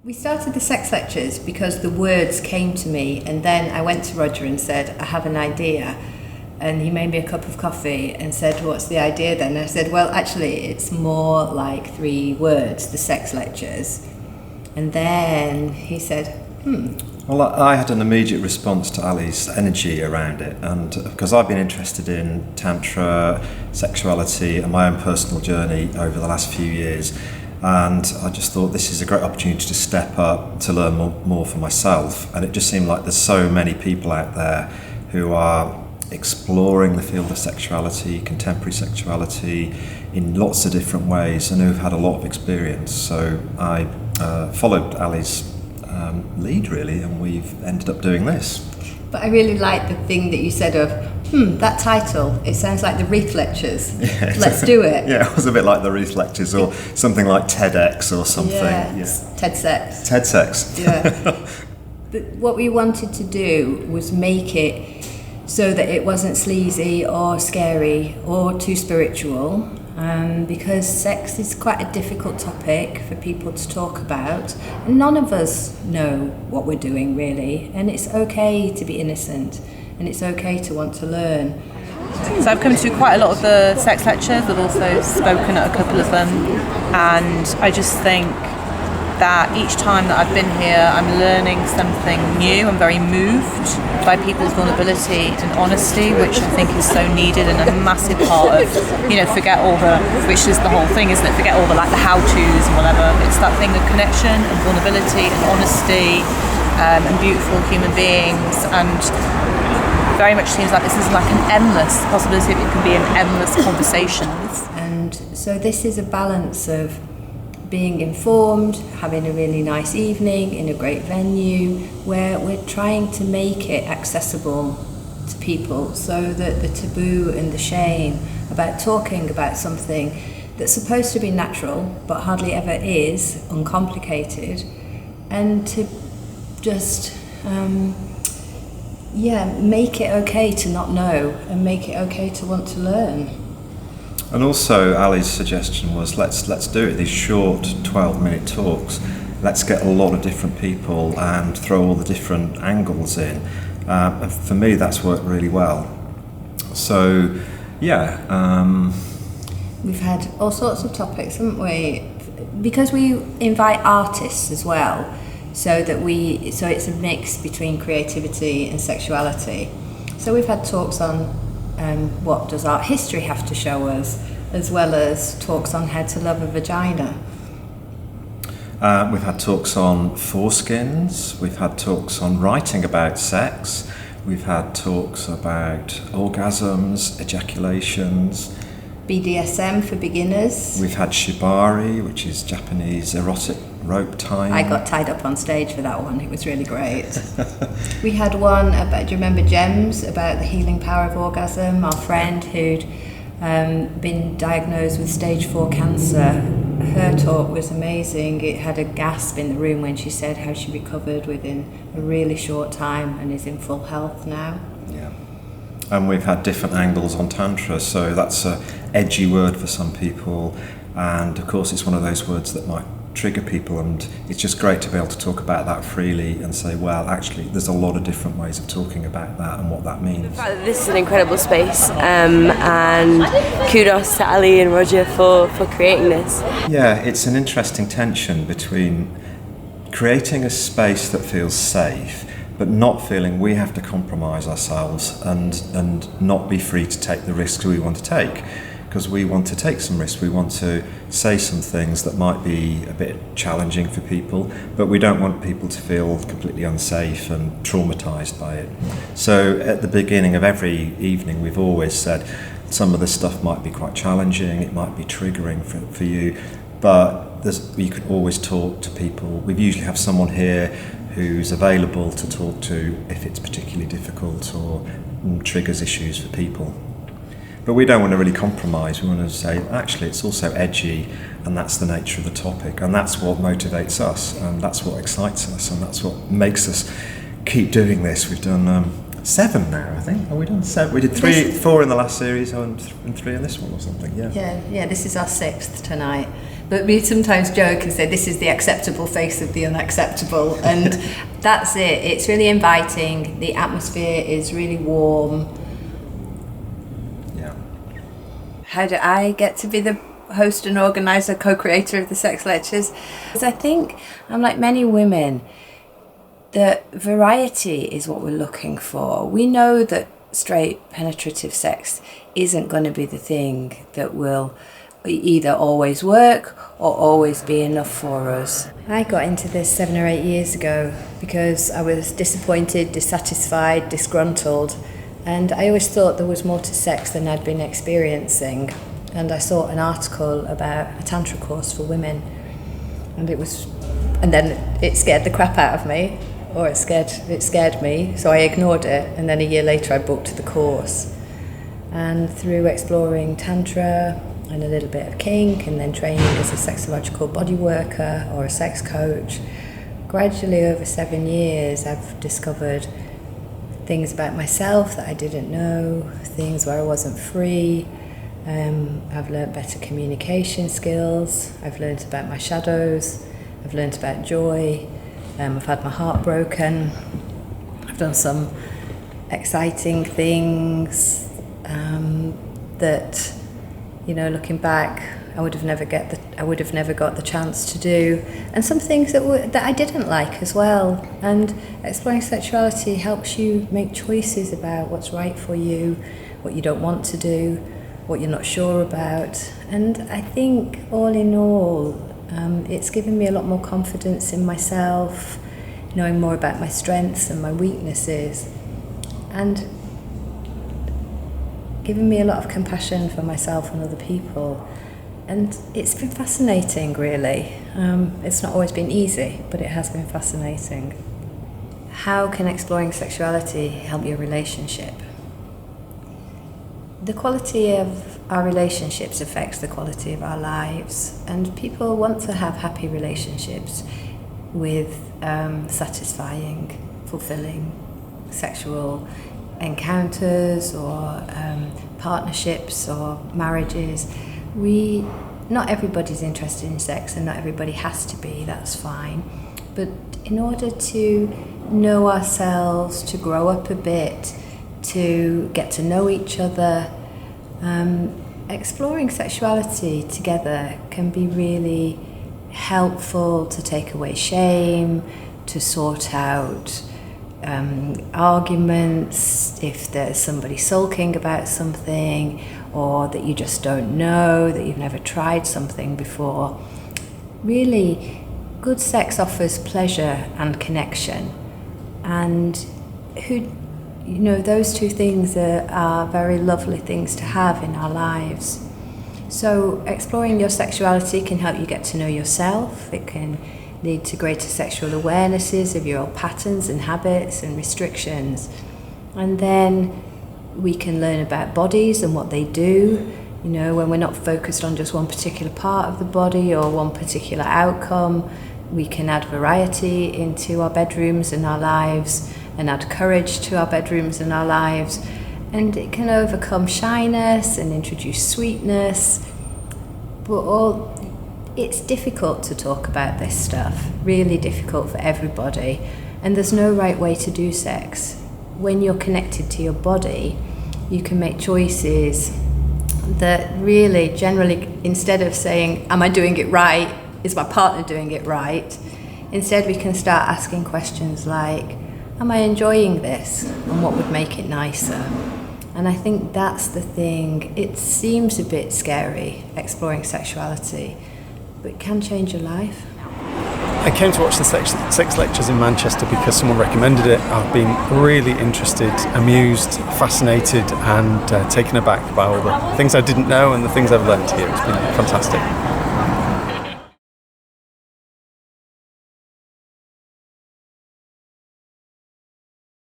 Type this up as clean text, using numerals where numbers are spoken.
We started the sex lectures because the words came to me, and then I went to Roger and said, I have an idea. And he made me a cup of coffee and said, what's the idea then? And I said, well, actually, it's more like 3 words, the sex lectures. And then he said, Well, I had an immediate response to Ali's energy around it, and because I've been interested in Tantra, sexuality, and my own personal journey over the last few years. And I just thought this is a great opportunity to step up, to learn more for myself. And it just seemed like there's so many people out there who are exploring the field of sexuality, contemporary sexuality, in lots of different ways, and who've had a lot of experience. So I followed Ali's lead, really, and we've ended up doing this. But I really like the thing that you said of, that title, it sounds like the Reef Lectures. Yeah, let's do it. Yeah, it was a bit like the Reef Lectures, or something like TEDx or something. Yeah. TEDx. TEDx. Yeah. But what we wanted to do was make it so that it wasn't sleazy or scary or too spiritual, because sex is quite a difficult topic for people to talk about, and none of us know what we're doing really, and it's okay to be innocent, and it's okay to want to learn. So I've come to quite a lot of the sex lectures, I've also spoken at a couple of them, and I just think that each time that I've been here I'm learning something new. I'm very moved by people's vulnerability and honesty, which I think is so needed and a massive part of, forget all the, which is the whole thing, isn't it? Forget all the the how-tos and whatever. It's that thing of connection and vulnerability and honesty and beautiful human beings, and very much seems like this is like an endless possibility. It can be an endless conversations. And so this is a balance of being informed, having a really nice evening in a great venue, where we're trying to make it accessible to people, so that the taboo and the shame about talking about something that's supposed to be natural but hardly ever is, uncomplicated, and to just make it okay to not know and make it okay to want to learn. And also Ali's suggestion was let's do it, these short 12-minute talks. Let's get a lot of different people and throw all the different angles in. And for me, that's worked really well. So, we've had all sorts of topics, haven't we? Because we invite artists as well, so it's a mix between creativity and sexuality. So we've had talks on what does art history have to show us, as well as talks on how to love a vagina. We've had talks on foreskins, we've had talks on writing about sex, we've had talks about orgasms, ejaculations. BDSM for beginners. We've had shibari, which is Japanese erotic rope tying. I got tied up on stage for that one, it was really great. We had one about, do you remember Gems, about the healing power of orgasm? Our friend who'd been diagnosed with stage 4 cancer, her talk was amazing. It had a gasp in the room when she said how she recovered within a really short time and is in full health now. Yeah. And we've had different angles on Tantra, so that's an edgy word for some people, and of course it's one of those words that might trigger people, and it's just great to be able to talk about that freely and say, well, actually there's a lot of different ways of talking about that and what that means. This is an incredible space, and kudos to Ali and Roger for creating this. Yeah, it's an interesting tension between creating a space that feels safe but not feeling we have to compromise ourselves and not be free to take the risks we want to take. Because we want to take some risks, we want to say some things that might be a bit challenging for people, but we don't want people to feel completely unsafe and traumatised by it. So at the beginning of every evening we've always said some of this stuff might be quite challenging, it might be triggering for you, but you can always talk to people. We usually have someone here who's available to talk to if it's particularly difficult or triggers issues for people. But we don't want to really compromise. We want to say, actually, it's also edgy, and that's the nature of the topic, and that's what motivates us, and that's what excites us, and that's what makes us keep doing this. We've done 7 now, I think. Have we done 7? We did 4 in the last series, and 3 in this one or something, yeah. Yeah, this is our 6th tonight. But we sometimes joke and say this is the acceptable face of the unacceptable, and that's it. It's really inviting. The atmosphere is really warm. Yeah. How do I get to be the host and organiser, co-creator of the sex lectures? Because I think I'm like many women, that variety is what we're looking for. We know that straight penetrative sex isn't going to be the thing that will either always work or always be enough for us. I got into this 7 or 8 years ago because I was disappointed, dissatisfied, disgruntled, and I always thought there was more to sex than I'd been experiencing. And I saw an article about a tantra course for women, and then it scared the crap out of me, or it scared me, so I ignored it, and then a year later I booked the course. And through exploring tantra and a little bit of kink, and then training as a sexological body worker or a sex coach, gradually over 7 years I've discovered things about myself that I didn't know, things where I wasn't free. I've learnt better communication skills, I've learnt about my shadows, I've learnt about joy, I've had my heart broken, I've done some exciting things that, you know, looking back, I would have never got the chance to do, and some things that I didn't like as well. And exploring sexuality helps you make choices about what's right for you, what you don't want to do, what you're not sure about. And I think all in all, it's given me a lot more confidence in myself, knowing more about my strengths and my weaknesses, and given me a lot of compassion for myself and other people. And it's been fascinating, really. It's not always been easy, but it has been fascinating. How can exploring sexuality help your relationship? The quality of our relationships affects the quality of our lives, and people want to have happy relationships with satisfying, fulfilling sexual encounters or partnerships or marriages. Not everybody's interested in sex, and not everybody has to be, that's fine. But in order to know ourselves, to grow up a bit, to get to know each other, exploring sexuality together can be really helpful to take away shame, to sort out arguments if there's somebody sulking about something, or that you just don't know, that you've never tried something before. Really, good sex offers pleasure and connection, and those two things are very lovely things to have in our lives. So exploring your sexuality can help you get to know yourself. It can lead to greater sexual awarenesses of your own patterns and habits and restrictions. And then we can learn about bodies and what they do, when we're not focused on just one particular part of the body or one particular outcome. We can add variety into our bedrooms and our lives, and add courage to our bedrooms and our lives. And it can overcome shyness and introduce sweetness. But it's difficult to talk about this stuff, really difficult for everybody. And there's no right way to do sex. When you're connected to your body, you can make choices that really, generally, instead of saying, am I doing it right? Is my partner doing it right? Instead, we can start asking questions like, am I enjoying this? And what would make it nicer? And I think that's the thing. It seems a bit scary, exploring sexuality, but it can change your life. I came to watch the sex lectures in Manchester because someone recommended it. I've been really interested, amused, fascinated, and taken aback by all the things I didn't know and the things I've learned here. It's been fantastic.